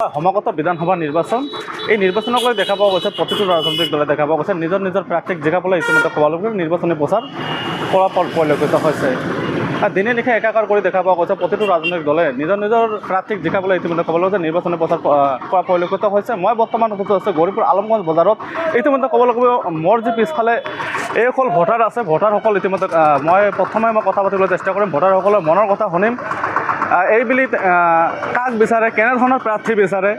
সমাগত বিধানসভা নিৰ্বাচন এই নিৰ্বাচনক লৈ দেখা পোৱা গৈছে প্ৰতিটো ৰাজনৈতিক দলে দেখা পোৱা গৈছে নিজৰ প্ৰাৰ্থীক জিকাবলৈ ইতিমধ্যে সভালোকে নিৰ্বাচনী প্ৰচাৰ কৰা পৰিলক্ষিত হৈছে। দিনে নিশা একাকাৰ কৰি দেখা পোৱা গৈছে প্ৰতিটো ৰাজনৈতিক দলে নিজৰ প্ৰাৰ্থীক জিকাবলৈ ইতিমধ্যে সভালোকে নিৰ্বাচনী প্ৰচাৰ কৰা পৰিলক্ষিত হৈছে। মই বৰ্তমান উপস্থিত আছোঁ গৌৰীপুৰ আলমগঞ্জ বজাৰত। ইতিমধ্যে ক'ব লাগিব মোৰ যি পিছফালে এইসকল ভোটাৰ আছে, ভোটাৰসকল ইতিমধ্যে মই কথা পাতিবলৈ চেষ্টা কৰিম, ভোটাৰসকলৰ মনৰ কথা শুনিম। এইবুলি কাক বিচাৰে, কেনেধৰণৰ প্ৰাৰ্থী বিচাৰে,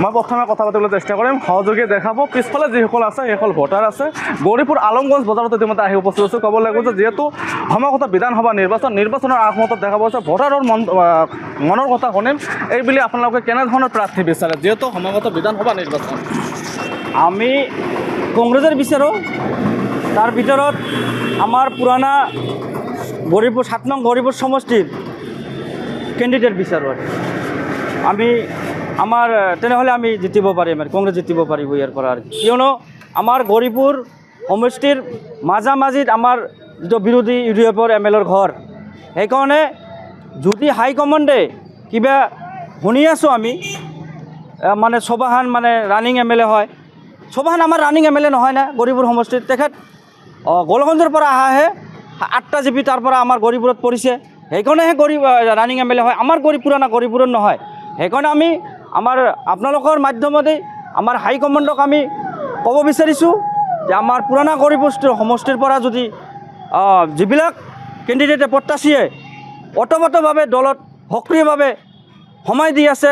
মই প্ৰথমে কথা পাতিবলৈ চেষ্টা কৰিম। সহযোগী দেখাব পিছফালে যিসকল আছে সেইসকল ভোটাৰ আছে। গৌৰীপুৰ আলমগঞ্জ বজাৰত ইতিমধ্যে আহি উপস্থিত আছোঁ। ক'ব লাগিব যে যিহেতু সমাগত বিধানসভা নিৰ্বাচনৰ আগমুহূৰ্তত দেখা পোৱা গৈছে ভোটাৰৰ মনৰ কথা শুনিম। এইবুলি আপোনালোকে কেনেধৰণৰ প্ৰাৰ্থী বিচাৰে যিহেতু সমাগত বিধানসভা নিৰ্বাচন? আমি কংগ্ৰেছৰ বিচাৰোঁ। তাৰ ভিতৰত আমাৰ পুৰণা গৌৰীপুৰ ৭ নং গৌৰীপুৰ সমষ্টিৰ কেণ্ডিডেট বিচাৰোঁ। আমাৰ তেনেহ'লে আমি জিতিব পাৰিম, কংগ্ৰেছ জিতিব পাৰিব ইয়াৰ পৰা। কিয়নো আমাৰ গৌৰীপুৰ সমষ্টিৰ মাজামাজিত আমাৰ যিটো বিৰোধী ইউডিএফৰ MLAৰ ঘৰ, সেইকাৰণে যদি হাইকমাণ্ডে কিবা শুনি আছোঁ আমি মানে চবাহান মানে ৰানিং MLA হয়। চবাহান আমাৰ ৰানিং MLA নহয় না গৌৰীপুৰ সমষ্টিত। তেখেত গোলগঞ্জৰ পৰা আহাহে 8টা জিপি তাৰ পৰা আমাৰ গৌৰীপুৰত পৰিছে, সেইকাৰণেহে ৰানিং MLA হয়। আমাৰ পুৰণা গৌৰীপুৰত নহয়। সেইকাৰণে আমি আপোনালোকৰ মাধ্যমতে আমাৰ হাইকমাণ্ডক আমি ক'ব বিচাৰিছোঁ যে আমাৰ পুৰণা গৌৰীপুৰ সমষ্টিৰ পৰা যদি যিবিলাক কেণ্ডিডেটে প্ৰত্যাশীয়ে অতপ্ৰতভাৱে দলত সক্ৰিয়ভাৱে সময় দি আছে,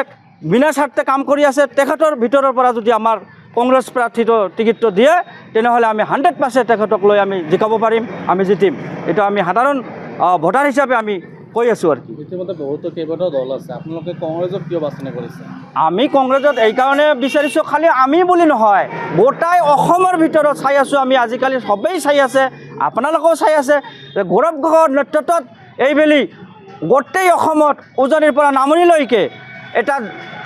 বিনা স্বাৰ্থে কাম কৰি আছে, তেখেতৰ ভিতৰৰ পৰা যদি আমাৰ কংগ্ৰেছ প্ৰাৰ্থীটো টিকেটটো দিয়ে তেনেহ'লে আমি 100% তেখেতক লৈ আমি জিকাব পাৰিম, আমি জিতিম। এইটো আমি সাধাৰণ ভোটাৰ হিচাপে আমি কৈ আছোঁ আৰু কি। ইতিমধ্যে বহুতো কেইবাটাও দল আছে, আপোনালোকে কংগ্ৰেছক কিয় বাছনি কৰিছে? আমি কংগ্ৰেছত এইকাৰণে বিচাৰিছোঁ, খালি আমি বুলি নহয়, গোটাই অসমৰ ভিতৰত চাই আছোঁ আমি। আজিকালি সবেই চাই আছে, আপোনালোকেও চাই আছে যে গৌৰৱ গগৈৰ নেতৃত্বত এইবেলি গোটেই অসমত উজনিৰ পৰা নামনিলৈকে এটা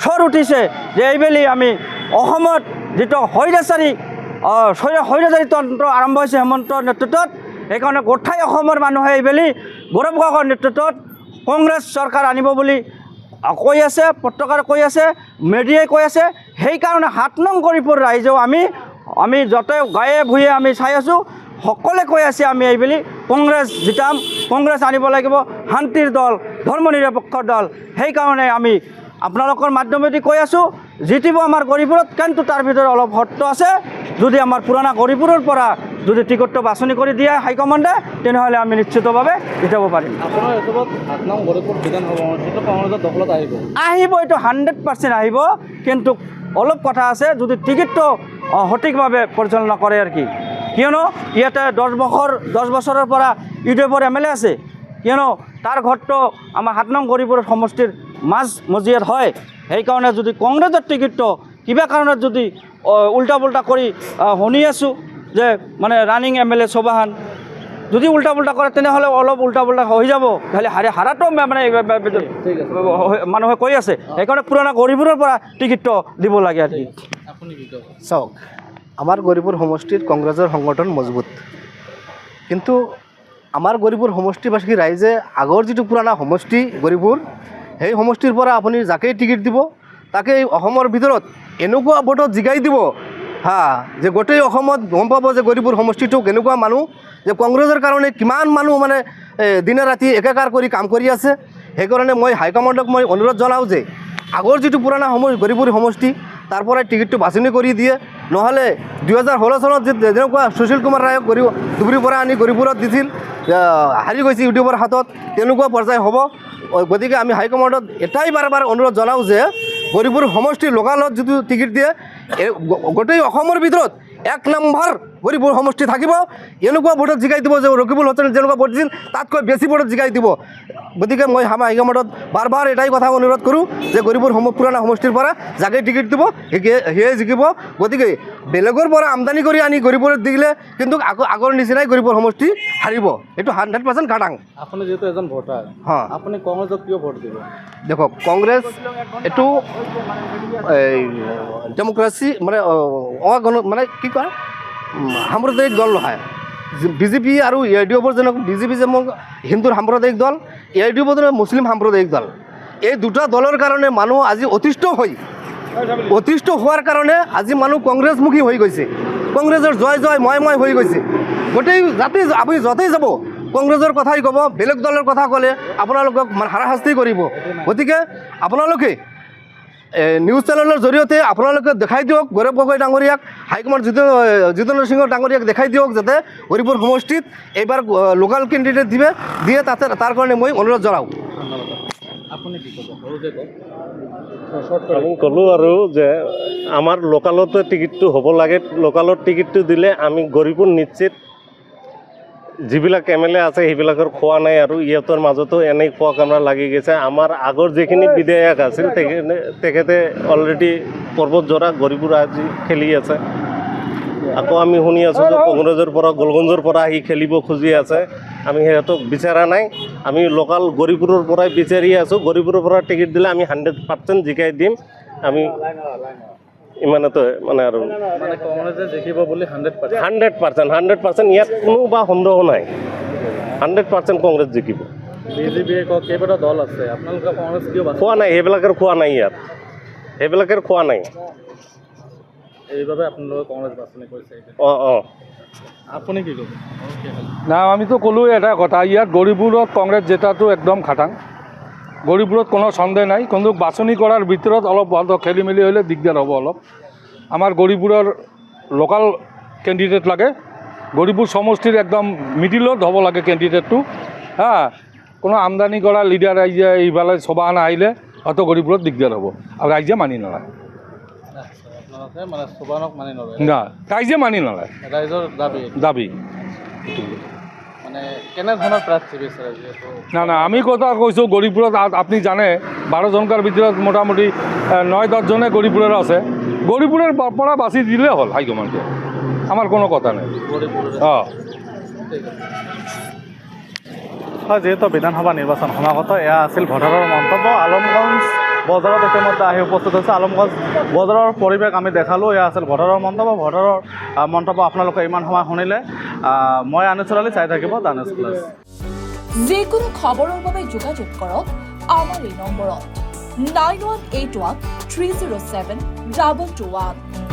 স্বৰ উঠিছে যে এইবেলি আমি অসমত যিটো স্বৈৰাচাৰী তন্ত্ৰ আৰম্ভ হৈছে হেমন্তৰ নেতৃত্বত, সেইকাৰণে গোটেই অসমৰ মানুহে এইবেলি গৌৰৱ গগৈৰ নেতৃত্বত কংগ্ৰেছ চৰকাৰ আনিব বুলি কৈ আছে, পত্ৰকাৰ কৈ আছে, মিডিয়াই কৈ আছে। সেইকাৰণে 7 নং গৌৰীপুৰ ৰাইজেও আমি য'তে গায়ে ভূঞে আমি চাই আছোঁ, সকলোৱে কৈ আছে আমি এইবেলি কংগ্ৰেছ জিতাম, কংগ্ৰেছ আনিব লাগিব, শান্তিৰ দল, ধৰ্ম নিৰপেক্ষৰ দল। সেইকাৰণে আমি আপোনালোকৰ মাধ্যমেদি কৈ আছোঁ জিতিব আমাৰ গৌৰীপুৰত। কিন্তু তাৰ ভিতৰত অলপ শৰ্ত আছে, যদি আমাৰ পুৰণা গৌৰীপুৰৰ পৰা যদি টিকটটো বাছনি কৰি দিয়ে হাইকমাণ্ডে তেনেহ'লে আমি নিশ্চিতভাৱে জিতাব পাৰিম। আপোনাৰ হিচাপত 7 নং গৌৰীপুৰ বিধানসভা সমষ্টিটো কংগ্ৰেছৰ দখলত আহিব? এইটো 100% আহিব, কিন্তু অলপ কথা আছে, যদি টিকেটটো সঠিকভাৱে পৰিচালনা কৰে আৰু কি। কিয়নো ইয়াতে 10 বছৰৰ পৰা ইউডিএফৰ MLA আছে, কিয়নো তাৰ ঘৰটো আমাৰ 7 নং গৌৰীপুৰ সমষ্টিৰ মজিয়াত হয়। সেইকাৰণে যদি কংগ্ৰেছৰ টিকেটটো কিবা কাৰণত যদি উল্টা পুল্টা কৰি শুনি আছোঁ যে মানে ৰানিং MLA চবাহান যদি উল্টা পুল্টা কৰে তেনেহ'লে অলপ উল্টা পুল্টা হৈ যাব, খালি হাৰাটো মানে মানুহে কৈ আছে। সেইকাৰণে পুৰণা গৌৰীপুৰৰ পৰা টিকেটটো দিব লাগে আৰু কি। চাওক, আমাৰ গৌৰীপুৰ সমষ্টিত কংগ্ৰেছৰ সংগঠন মজবুত, কিন্তু আমাৰ গৌৰীপুৰ সমষ্টিবাসী ৰাইজে আগৰ যিটো পুৰণা সমষ্টি গৌৰীপুৰ, সেই সমষ্টিৰ পৰা আপুনি যাকেই টিকেট দিব তাকেই অসমৰ ভিতৰত এনেকুৱা ভোটত জিকাই দিব যে গোটেই অসমত গম পাব যে গৌৰীপুৰ সমষ্টিটো কেনেকুৱা মানুহ, যে কংগ্ৰেছৰ কাৰণে কিমান মানুহ মানে দিনে ৰাতি একাকাৰ কৰি কাম কৰি আছে। সেইকাৰণে মই হাইকমাণ্ডক মই অনুৰোধ জনাওঁ যে আগৰ যিটো পুৰণা গৌৰীপুৰ সমষ্টি তাৰ পৰাই টিকেটটো বাছনি কৰি দিয়ে, নহ'লে 2016 চনত যেনেকুৱা সুশীল কুমাৰ ৰায়ক ধুবুৰীৰ পৰা আনি গৌৰীপুৰত দিছিল, হাৰি গৈছে ইউটিউবৰ হাতত, তেনেকুৱা পৰ্যায় হ'ব। গতিকে আমি হাইকমাণ্ডত এটাই বাৰ অনুৰোধ জনাওঁ যে গৌৰীপুৰ সমষ্টিৰ লোকালত যিটো টিকেট দিয়ে গোটেই অসমৰ ভিতৰত 1 নম্বৰ গৌৰীপুৰ সমষ্টি থাকিব, এনেকুৱা ভোটত জিকাই দিব যে ৰকিবুল হুছেইনে যেনেকুৱা ভোট দিছিল তাতকৈ বেছি ভোটত জিকাই দিব। গতিকে মই হাইকমাণ্ডত বাৰ এটাই কথা অনুৰোধ কৰোঁ যে গৌৰীপুৰ পুৰণা সমষ্টিৰ পৰা যাকে টিকেট দিব সেয়ে জিকিব। গতিকে বেলেগৰ পৰা আমদানি কৰি আনি গৌৰীপুৰত দিলে কিন্তু আগৰ নিচিনাই গৌৰীপুৰ সমষ্টি হাৰিব, এইটো 100% খাটাং। আপুনি যিহেতু এজন ভোটাৰ, আপুনি কংগ্ৰেছক কিয় ভোট দিব? দেখক, কংগ্ৰেছ এইটো ডেমক্ৰেচি মানে কি কয় সাম্প্ৰদায়িক দল নহয়। বিজেপি আৰু ইউডিএফৰ যেনেকৈ বিজেপি যে হিন্দুৰ সাম্প্ৰদায়িক দল, ইউডিএফৰ মুছলিম সাম্প্ৰদায়িক দল, এই দুটা দলৰ কাৰণে মানুহ আজি অতিষ্ঠ হৈ অতিষ্ঠ হোৱাৰ কাৰণে আজি মানুহ কংগ্ৰেছমুখী হৈ গৈছে, কংগ্ৰেছৰ জয় জয় ময় ময় হৈ গৈছে। গোটেই যাতে আপুনি য'তেই যাব কংগ্ৰেছৰ কথাই ক'ব, বেলেগ দলৰ কথা ক'লে আপোনালোকক হাৰাশাস্তি কৰিব। গতিকে আপোনালোকে নিউজ চেনেলৰ জৰিয়তে আপোনালোকে দেখাই দিয়ক গৌৰৱ গগৈ ডাঙৰীয়াক, হাইকমাণ্ড জিতেন্দ্ৰ সিং ডাঙৰীয়াক দেখাই দিয়ক যাতে গৌৰীপুৰ সমষ্টিত এইবাৰ লোকেল কেণ্ডিডেট দিয়ে তাৰ কাৰণে মই অনুৰোধ জনাওঁ। আপুনি কি ক'ব? সৰুকৈ কওক। আমি ক'লোঁ আৰু যে আমাৰ লোকালতে টিকেটটো হ'ব লাগে, লোকালত টিকেটটো দিলে আমি গৌৰীপুৰ নিশ্চিত। যিবিলাক MLA আছে সেইবিলাকৰ খোৱা নাই আৰু ইহঁতৰ মাজতো এনেই খোৱা কামৰা লাগি গৈছে। আমাৰ আগৰ যিখিনি বিধায়ক আছিল তেখেতে অলৰেডি পৰ্বত জৰা গৌৰীপুৰ আজি খেলি আছে। আকৌ আমি শুনি আছোঁ যে কংগ্ৰেছৰ পৰা গোলগঞ্জৰ পৰা আহি খেলিব খুজি আছে। আমি সিহঁতক বিচৰা নাই, আমি লোকাল গৌৰীপুৰৰ পৰাই বিচাৰি আছোঁ। গৌৰীপুৰৰ পৰা টিকেট দিলে আমি 100% জিকাই দিম। আমি ইমানতে মানে আৰু মানে কংগ্ৰেছে জিকিব বুলি 100%। 100% ইয়াত কোনো বা সন্দেহ নাই, 100% কংগ্ৰেছ জিকিব। BJPয়ে কওক কেইবাটা দল আছে, আপোনালোকে কংগ্ৰেছ কিয় বাছি? খোৱা নাই, সেইবিলাকৰ খোৱা নাই ইয়াত, সেইবিলাকৰ খোৱা নাই। এইবাবে আপোনালোকে কংগ্ৰেছ বাছনি কৰিছে। অঁ আপুনি কি ক'ব? না আমিতো ক'লোৱে এটা কথা, ইয়াত গৌৰীপুৰত কংগ্ৰেছ জেতাটো একদম খাটাং। গৌৰীপুৰত কোনো সন্দেহ নাই, কিন্তু বাছনি কৰাৰ ভিতৰত অলপ খেলি মেলি হ'লে দিগদাৰ হ'ব অলপ। আমাৰ গৌৰীপুৰৰ লোকাল কেণ্ডিডেট লাগে, গৌৰীপুৰ সমষ্টিৰ একদম মিডিলত হ'ব লাগে কেণ্ডিডেটটো। কোনো আমদানি কৰা লিডাৰ ৰাইজে এইফালে চবা নাহিলে হয়তো গৌৰীপুৰত দিগদাৰ হ'ব আৰু ৰাইজে মানি নলয়। আপোনালোকে মানে চুবানক মানি নলয়? না, ৰাইজে মানি নলয়, ৰাইজৰ দাবী। মানে কেনেধৰণৰ প্ৰাৰ্থী বিচাৰে? যিহেতু না আমি কথা কৈছোঁ, গৌৰীপুৰত আপুনি জানে 12 জনকাৰ ভিতৰত মোটামুটি 9-10 জনে গৌৰীপুৰৰ আছে। গৌৰীপুৰৰ পৰা বাছি দিলে হ'ল হাইকমাণ্ডে, আমাৰ কোনো কথা নাই। অঁ, হয়, যিহেতু বিধানসভা নিৰ্বাচন সমাগত, এয়া আছিল ভোটাৰৰ মন্তব্য। আলমগঞ্জ বজাৰত ইতিমধ্যে আহি উপস্থিত হৈছে। আলমগঞ্জ বজাৰৰ পৰিৱেশ আমি দেখালোঁ, এয়া আছিল ভোটাৰৰ মন্তব্য। ভোটাৰৰ মন্তব্য আপোনালোকে ইমান সময় শুনিলে। মই আনিছুল আলী, চাই থাকিব দ্য নিউজ প্লাছ। যিকোনো খবৰৰ বাবে যোগাযোগ কৰক আমাৰ এই নম্বৰত 9181 307 221।